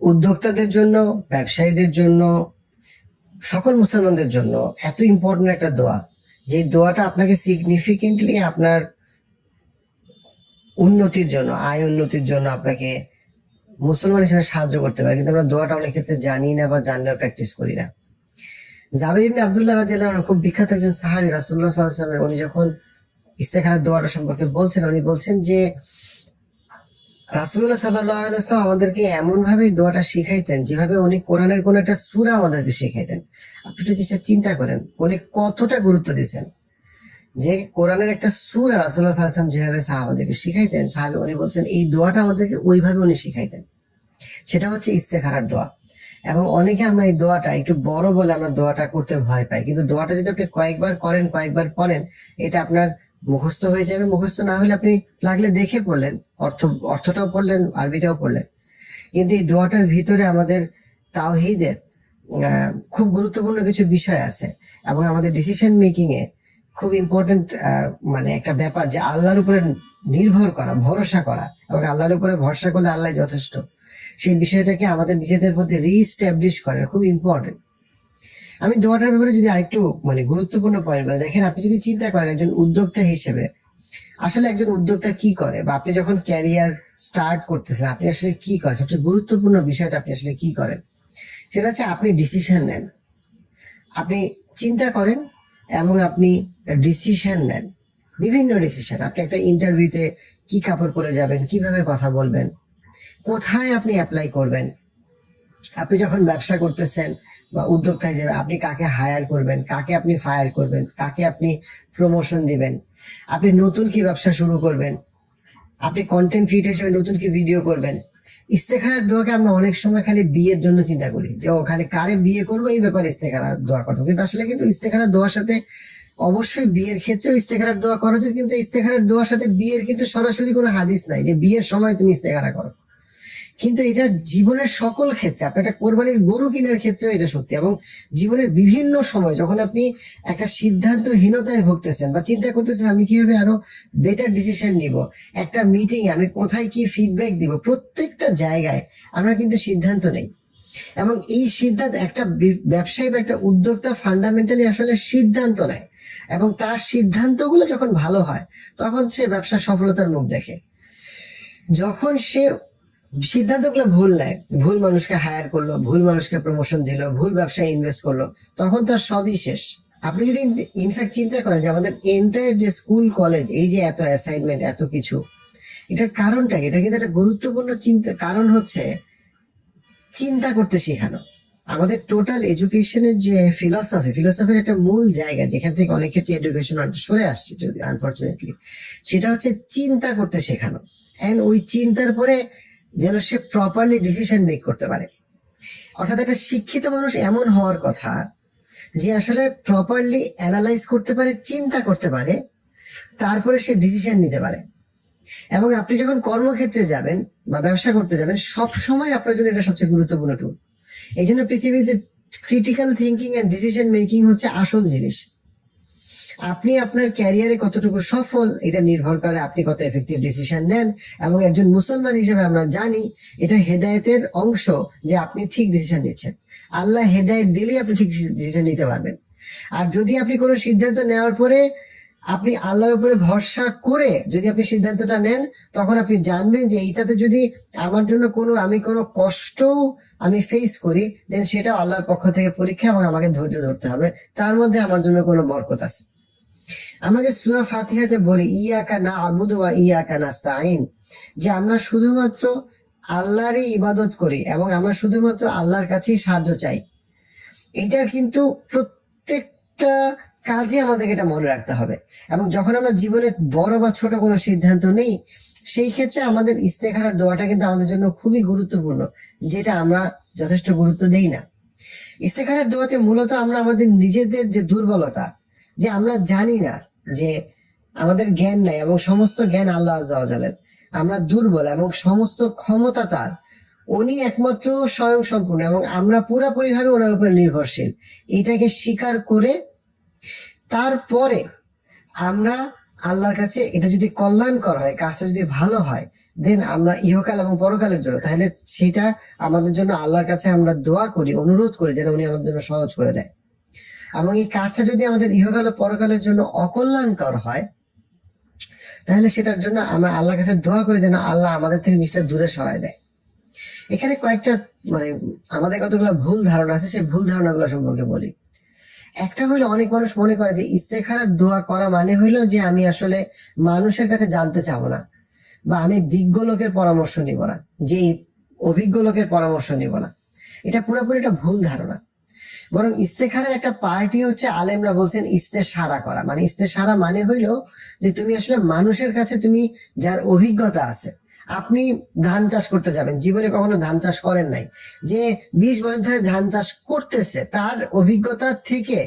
উদ্যোক্তাদের জন্য, ব্যবসায়ীদের জন্য, সকল মুসলমানদের জন্য এত ইম্পর্টেন্ট একটা দোয়া, যে দোয়াটা আপনাকে সিগনিফিকেন্টলি আপনার উন্নতির জন্য, আয় উন্নতির জন্য আপনাকে মুসলমান হিসেবে সাহায্য করতে পারে। কিন্তু আমরা দোয়াটা অনেক ক্ষেত্রে জানি না বা জানলেও প্র্যাকটিস করি না। জাবের ইবনে আব্দুল্লাহ রাদিয়াল্লাহু আনহু খুব বিখ্যাত একজন সাহাবী, রাসূলুল্লাহ সাল্লাল্লাহু আলাইহি ওয়াসাল্লাম, উনি যখন ইস্তেখারার দোয়াটা সম্পর্কে বলছেন, উনি বলছেন যে রাসূলুল্লাহ সাল্লাল্লাহু আলাইহি ওয়াসাল্লাম আমাদেরকে এমন ভাবে দোয়াটা শিখাইতেন যেভাবে উনি কোরআনের কোন একটা সূরা আমাদেরকে শিখাইতেন। আপনি একটু চিন্তা করেন উনি কতটা গুরুত্ব দিয়েছেন, যে কোরআনের একটা সূরা রাসূলুল্লাহ সাল্লাল্লাহু আলাইহি ওয়াসাল্লাম যেভাবে সাহাবাদেরকে শিখাইতেন, সাহাবী উনি বলছেন এই দোয়াটা আমাদেরকে ওইভাবে উনি শিখাইতেন। সেটা হচ্ছে ইস্তেখারার দোয়া। এবং অনেকে আমরা এই দোয়াটা একটু বড় বলে আমরা দোয়াটা করতে ভয় পাই, কিন্তু দোয়াটা যদি আপনি কয়েকবার করেন, কয়েকবার পড়েন, এটা আপনার মুখস্থ হয়ে যাবে। মুখস্থ না হলে আপনি লাগলে দেখে পড়লেন, অর্থটাও পড়লেন, আরবিটাও পড়লেন। কিন্তু এই দোয়াটার ভিতরে আমাদের তাওহীদের খুব গুরুত্বপূর্ণ কিছু বিষয় আছে, এবং আমাদের ডিসিশন মেকিং এ খুব ইম্পর্টেন্ট মানে একটা ব্যাপার, যে আল্লাহর উপরে নির্ভর করা, ভরসা করা, এবং আল্লাহর উপরে ভরসা করলে আল্লাহ যথেষ্ট, সেই বিষয়টাকে আমাদের নিজেদের প্রতি রিস্টাবলিশ করা খুব ইম্পর্টেন্ট। আমি দোয়াটার ব্যাপারে যদি আরেকটু মানে গুরুত্বপূর্ণ পয়েন্ট বলি, দেখেন আপনি যদি চিন্তা করেন একজন উদ্যোক্তা হিসেবে, আসলে একজন উদ্যোক্তা কি করে, বা আপনি যখন ক্যারিয়ার স্টার্ট করতেছেন আপনি আসলে কি করেন, সবচেয়ে গুরুত্বপূর্ণ বিষয়টা আপনি আসলে কি করেন, সেটা হচ্ছে আপনি ডিসিশন নেন। আপনি চিন্তা করেন এবং আপনি ডিসিশন নেন, বিভিন্ন ডিসিশন। আপনি একটা ইন্টারভিউতে কি কাপড় পরে যাবেন, কিভাবে কথা বলবেন, কোথায় আপনি অ্যাপ্লাই করবেন, আপনি যখন ব্যবসা করতেছেন বা উদ্যোক্তা হিসেবে আপনি কাকে হায়ার করবেন, কাকে আপনি ফায়ার করবেন, কাকে আপনি প্রমোশন দিবেন, আপনি নতুন কি ব্যবসা শুরু করবেন, আপনি কন্টেন্ট ক্রিয়েটর হিসেবে নতুন কি ভিডিও করবেন। ইস্তেখারার দোয়াকে আমরা অনেক সময় খালি বিয়ের জন্য চিন্তা করি, যে ও খালি কারে বিয়ে করবো এই ব্যাপারে ইস্তেখারার দোয়া করবো, কিন্তু আসলে কিন্তু ইস্তেখারার দোয়ার সাথে অবশ্যই বিয়ের ক্ষেত্রেও ইস্তেখারার দোয়া করা উচিত, কিন্তু ইস্তেখারার দোয়ার সাথে বিয়ের কিন্তু সরাসরি কোনো হাদিস নাই যে বিয়ের সময় তুমি ইস্তেখারা করো। কিন্তু এটা জীবনের সকল ক্ষেত্রে, আপনি একটা কোরবানির গরু কেনার ক্ষেত্রেও এটা সত্যি, এবং জীবনের বিভিন্ন সময় যখন আপনি একটা সিদ্ধান্তহীনতায় ভুগতেছেন বা চিন্তা করতেছেন আমি কিভাবে আরো বেটার ডিসিশন নিব, একটা মিটিং আমি কোথায় কি ফিডব্যাক দিব, প্রত্যেকটা জায়গায় আমরা কিন্তু সিদ্ধান্ত নেই। এবং এই সিদ্ধান্ত একটা ব্যবসায়ী বা একটা উদ্যোক্তা ফান্ডামেন্টালি আসলে সিদ্ধান্ত নেয়, এবং তার সিদ্ধান্তগুলো যখন ভালো হয় তখন সে ব্যবসার সফলতার মুখ দেখে। যখন সে সিদ্ধান্তগুলো ভুল নেয়, ভুল মানুষকে হায়ার করলো, ভুল মানুষকে প্রমোশন দিল, ভুল ব্যবসায় ইনভেস্ট করলো, তখন তার সবই শেষ। আপনি যদি ইনফ্যাক্ট চিন্তা করেন যে আমাদের এন্টায়ার যে স্কুল কলেজ, এই যে এত অ্যাসাইনমেন্ট, এত কিছু, এটার কারণটা কি? এটা কিন্তু একটা গুরুত্বপূর্ণ কারণ হচ্ছে চিন্তা করতে শেখানো। আমাদের টোটাল এডুকেশনের যে ফিলসফির একটা মূল জায়গা যেখান থেকে অনেক ক্ষেত্রে এডুকেশন সরে আসছে যদি আনফর্চুনেটলি, সেটা হচ্ছে চিন্তা করতে শেখানো। এন্ড ওই চিন্তার পরে যেন সে প্রপারলি ডিসিশন মেক করতে পারে। অর্থাৎ একটা শিক্ষিত মানুষ এমন হওয়ার কথা যে আসলে প্রপারলি অ্যানালাইজ করতে পারে, চিন্তা করতে পারে, তারপরে সে ডিসিশন নিতে পারে। এবং আপনি যখন কর্মক্ষেত্রে যাবেন বা ব্যবসা করতে যাবেন, সব সময় আপনার জন্য এটা সবচেয়ে গুরুত্বপূর্ণ টুল। এই জন্য পৃথিবীতে critical thinking and decision making হচ্ছে আসল জিনিস। আপনি আপনার ক্যারিয়ারে কতটুকু সফল এটা নির্ভর করে আপনি কত এফেক্টিভ ডিসিশন নেন। এবং একজন মুসলমান হিসেবে আমরা জানি এটা হেদায়েতের অংশ, যে আপনি ঠিক ডিসিশন নিচ্ছেন। আল্লাহ হেদায়েত দিলেই আপনি ঠিক ডিসিশন নিতে পারবেন। আর যদি আপনি কোনো সিদ্ধান্ত নেওয়ার পরে আপনি আল্লাহর উপরে ভরসা করে যদি আপনি সিদ্ধান্তটা নেন, তখন আপনি জানবেন যে এইটাতে যদি আমার জন্য আমি কোনো কষ্ট আমি ফেস করি, দেন সেটা আল্লাহর পক্ষ থেকে পরীক্ষা, এবং আমাকে ধৈর্য ধরতে হবে, তার মধ্যে আমার জন্য কোনো বরকত আছে। আমরা যে সূরা ফাতিহাতে বলি ইয়াকা না'বুদু ওয়া ইয়াকা নাস্তাঈন, যে আমরা শুধুমাত্র আল্লাহরই ইবাদত করি এবং আমরা শুধুমাত্র আল্লাহর কাছেই সাহায্য চাই, এটার কিন্তু প্রত্যেকটা কাজে আমাদেরকে এটা মনে রাখতে হবে। এবং যখন আমরা জীবনে বড় বা ছোট কোনো সিদ্ধান্ত নেই, সেই ক্ষেত্রে আমাদের ইস্তেখারার দোয়াটা কিন্তু আমাদের জন্য খুবই গুরুত্বপূর্ণ, যেটা আমরা যথেষ্ট গুরুত্ব দেই না। ইস্তেখারার দোয়াতে মূলত আমরা আমাদের নিজেদের যে দুর্বলতা, যে আমরা জানি না, যে আমাদের জ্ঞান নাই এবং সমস্ত জ্ঞান আল্লাহ আযজা ওয়া জালের, আমরা দুর্বল এবং সমস্ত ক্ষমতা তার, উনি একমাত্র স্বয়ং সম্পূর্ণ এবং আমরা পুরোপুরি ভাবে ওনার উপরে নির্ভরশীল, এটাকে স্বীকার করে তারপরে আমরা আল্লাহর কাছে এটা যদি কল্যাণকর হয়, কাজটা যদি ভালো হয়, দেন আমরা ইহকাল এবং পরকালের জন্য, তাহলে সেটা আমাদের জন্য আল্লাহর কাছে আমরা দোয়া করি, অনুরোধ করি যেন উনি আমাদের জন্য সহজ করে দেয়। এবং এই কাজটা যদি আমাদের ইহকাল ও পরকালের জন্য অকল্যাণকর হয়, তাহলে সেটার জন্য আমরা আল্লাহর কাছে দোয়া করি যেন আল্লাহ আমাদের থেকে জিনিসটা দূরে সরায় দেয়। এখানে কয়েকটা মানে আমাদের কতগুলো ভুল ধারণা আছে, সেই ভুল ধারণাগুলো সম্পর্কে বলি। একটা হইলো, অনেক মানুষ মনে করে যে ইস্তেখারার দোয়া করা মানে হইলো যে আমি আসলে মানুষের কাছে জানতে চাবো না, বা আমি বিজ্ঞ লোকের পরামর্শ নিব না, যে অভিজ্ঞ লোকের পরামর্শ নিব না। এটা পুরোপুরি একটা ভুল ধারণা। বরং ইস্তেখারার একটা পার্টি হচ্ছে, আলেমরা বলছেন ইস্তেসারা করা। মানে ইস্তেসারা মানে হইলো যে তুমি আসলে মানুষের কাছে, তুমি যার অভিজ্ঞতা আছে, আপনি ধান চাষ করতে যাবেন, জীবনে কখনো ধান চাষ করেন নাই, যে 20 বছর ধরে ধান চাষ করতেছে, তার অভিজ্ঞতা থেকে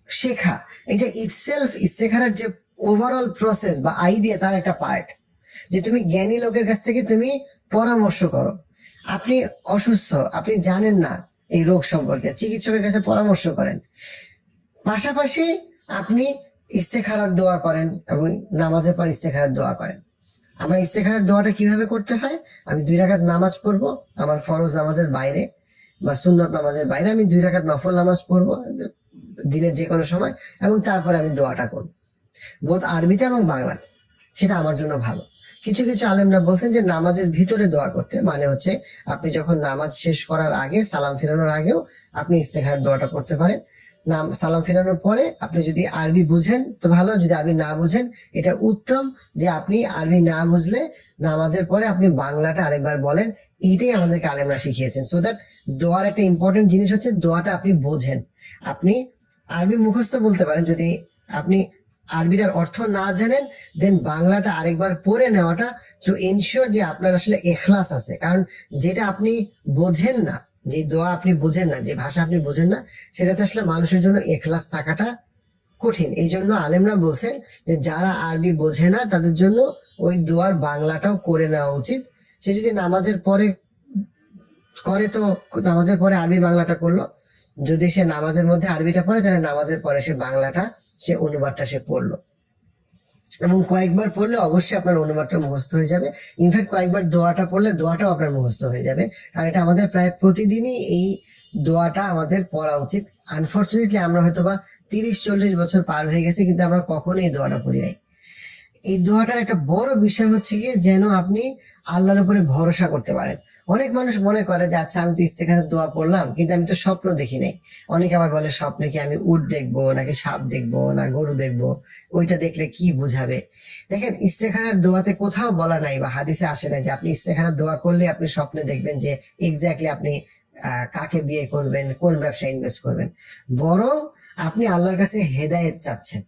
শেখা, এটা ইটসেলফ ইস্তেখারার যে ওভারঅল প্রসেস বা আইডিয়া, তার একটা পার্ট। যে তুমি জ্ঞানী লোকের কাছ থেকে তুমি পরামর্শ করো। আপনি অসুস্থ, আপনি জানেন না এই রোগ সম্পর্কে, চিকিৎসকের কাছে পরামর্শ করেন। পাশাপাশি আপনি ইস্তেখারার দোয়া করেন এবং নামাজের পর ইস্তেখারার দোয়া করেন। আমরা ইস্তেখারার দোয়াটা কিভাবে করতে হয়? আমি 2 রাকাত নামাজ পড়বো, আমার ফরজ নামাজের বাইরে বা সুন্নত নামাজের বাইরে আমি 2 রাকাত নফল নামাজ পড়বো দিনের যে কোনো সময়, এবং তারপরে আমি দোয়াটা করবো, বোধ আরবিতে এবং বাংলাতে। সেটা আমার জন্য ভালো। কিছু কিছু আলেমরা বলছেন যে নামাজের ভিতরে দোয়া করতে, মানে হচ্ছে আপনি যখন নামাজ শেষ করার আগে, সালাম ফিরানোর আগেও আপনি ইস্তেখারার দোয়াটা করতে পারেন। সালাম ফিরানোর পরে আপনি যদি আরবি বুঝেন তো ভালো, যদি আরবি না বুঝেন এটা উত্তম যে আপনি আরবি না বুঝলে নামাজের পরে আপনি বাংলাটা আরেকবার বলেন। এইটাই আমাদেরকে আলেমরা শিখিয়েছেন। সো দ্যাট দোয়ার একটা ইম্পর্টেন্ট জিনিস হচ্ছে দোয়াটা আপনি বোঝেন। আপনি আরবি মুখস্থ বলতে পারেন, যদি আপনি আরবিটার অর্থ না জানেন, দেন বাংলাটা আরেকবার পড়ে নেওয়াটা, তো এনশিওর যে আপনার আসলে এখলাস আছে। কারণ যেটা আপনি বোঝেন না, যে দোয়া আপনি বোঝেন না, যে ভাষা আপনি বোঝেন না, সেটাতে আসলে মানুষের জন্য এখলাস থাকাটা কঠিন। এই জন্য আলেমরা বলছেন যে যারা আরবি বোঝে না তাদের জন্য ওই দোয়ার বাংলাটাও করে নেওয়া উচিত। সে যদি নামাজের পরে করে তো নামাজের পরে আরবি বাংলাটা করলো, যদি সে নামাজের মধ্যে আরবিটা পড়ে তাহলে নামাজের পরে সে বাংলাটা, সে অনুবাদটা সে পড়লো, এবং কয়েকবার পড়লে অবশ্যই আপনার অনুবাদটা মুখস্থ হয়ে যাবে। ইনফ্যাক্ট কয়েকবার দোয়াটা পড়লে দোয়াটাও আপনার মুখস্থ হয়ে যাবে। আর এটা আমাদের প্রায় প্রতিদিনই এই দোয়াটা আমাদের পড়া উচিত। আনফর্চুনেটলি আমরা হয়তোবা 30-40 বছর পার হয়ে গেছে, কিন্তু আমরা কখনো এই দোয়াটা পড়ি নাই। এই দোয়াটার একটা বড় বিষয় হচ্ছে কি, যেন আপনি আল্লাহর উপরে ভরসা করতে পারেন। অনেক মানুষ মনে করে যে আচ্ছা আমি তো ইস্তেখারার দোয়া পড়লাম, কিন্তু আমি তো স্বপ্ন দেখি নাই। অনেকে আবার বলে স্বপ্নে কি আমি উট দেখবো, নাকি সাপ দেখবো, না গরু দেখবো, ওইটা দেখলে কি বুঝাবে? দেখেন, ইস্তেখারার দোয়াতে কোথাও বলা নাই বা হাদিসে আসে নাই যে আপনি ইস্তেখারার দোয়া করলে আপনি স্বপ্নে দেখবেন যে এক্স্যাক্টলি আপনি কাকে বিয়ে করবেন, কোন ব্যবসায় ইনভেস্ট করবেন। বরং আপনি আল্লাহর কাছে হেদায়েত চাচ্ছেন,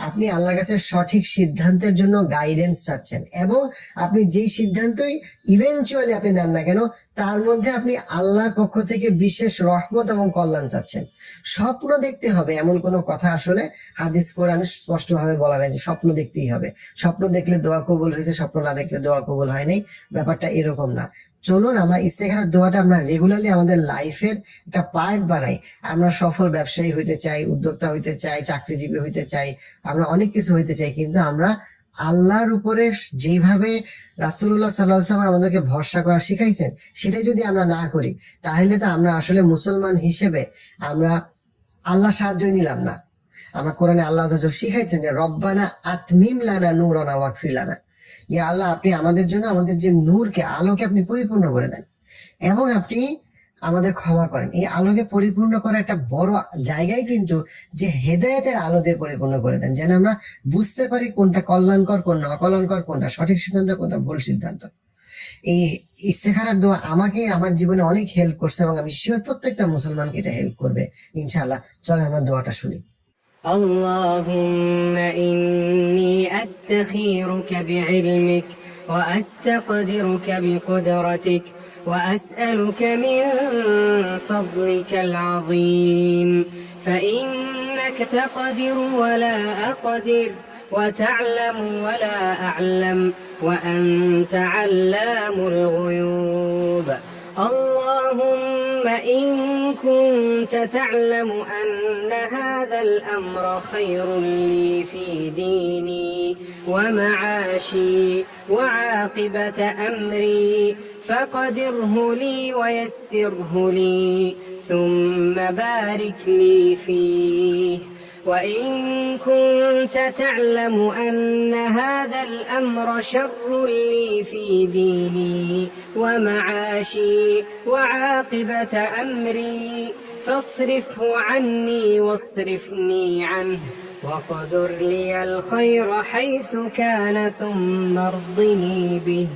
আপনি আল্লাহর কাছে সঠিক সিদ্ধান্তের জন্য গাইডেন্স চাচ্ছেন, এবং আপনি যেই সিদ্ধান্তই ইভেনচুয়ালি আপনি নেন না কেন, তার মধ্যে আপনি আল্লাহর পক্ষ থেকে বিশেষ রহমত এবং কল্যাণ চাচ্ছেন। স্বপ্ন দেখতে হবে এমন কোনো কথা আসলে হাদিস কোরআনে স্পষ্টভাবে বলা নাই যে স্বপ্ন দেখতেই হবে, স্বপ্ন দেখলে দোয়া কবুল হয়েছে, স্বপ্ন না দেখলে দোয়া কবুল হয় নাই। ব্যাপারটা এরকম না। চলুন আমরা ইস্তেখারার দোয়াটা আমরা রেগুলারলি আমাদের লাইফের একটা পার্ট বানাই। আমরা সফল ব্যবসায়ী হইতে চাই, উদ্যোক্তা হইতে চাই, চাকরিজীবী হইতে চাই, আমরা অনেক কিছু হইতে চাই, কিন্তু আমরা আল্লাহর উপরে যেভাবে রাসূলুল্লাহ সাল্লাল্লাহু আলাইহি ওয়াসাল্লাম আমাদেরকে ভরসা করা শিখাইছেন, সেটাই যদি আমরা না করি, তাহলে তো আমরা আসলে মুসলমান হিসেবে আমরা আল্লাহ সাহায্যই নিলাম না। আমরা কোরআনে আল্লাহ আযজা ওয়াজাল শিখাইছেন যে রব্বানা আতমিম লানা নূরানা ওয়াগফির লানা, ইয়া আল্লাহ আপনি আমাদের জন্য আমাদের যে নূরকে, আলোকে আপনি পরিপূর্ণ করে দেন, এবং আপনি আমাদের ক্ষমা করেন। এই আলোকে পরিপূর্ণ করার একটা বড় জায়গায় কিন্তু যে হেদায়েতের আলো দিয়ে পরিপূর্ণ করে দেন, যেন আমরা বুঝতে পারি কোনটা কল্যাণকর, কোনটা অকল্যাণকর, কোনটা সঠিক সিদ্ধান্ত, কোনটা ভুল সিদ্ধান্ত। এই ইস্তেখারার দোয়া আমাকে আমার জীবনে অনেক হেল্প করছে, এবং আমি শিওর প্রত্যেকটা মুসলমানকে এটা হেল্প করবে ইনশাআল্লাহ। চলে আমরা দোয়াটা শুনি। اللهم إني أستخيرك بعلمك وأستقدرك بقدرتك وأسألك من فضلك العظيم، فإنك تقدر ولا أقدر وتعلم ولا أعلم وأنت علام الغيوب. اللهم إن كنت تعلم أن هذا الأمر خير لي في ديني ومعاشي وعاقبة أمري فقدره لي ويسره لي ثم بارك لي فيه. وإن كنت تعلم أن هذا الأمر شر لي في ديني ومعاشي وعاقبة أمري فاصرفه عني واصرفني عنه واقدر لي الخير حيث كان ثم ارضني به.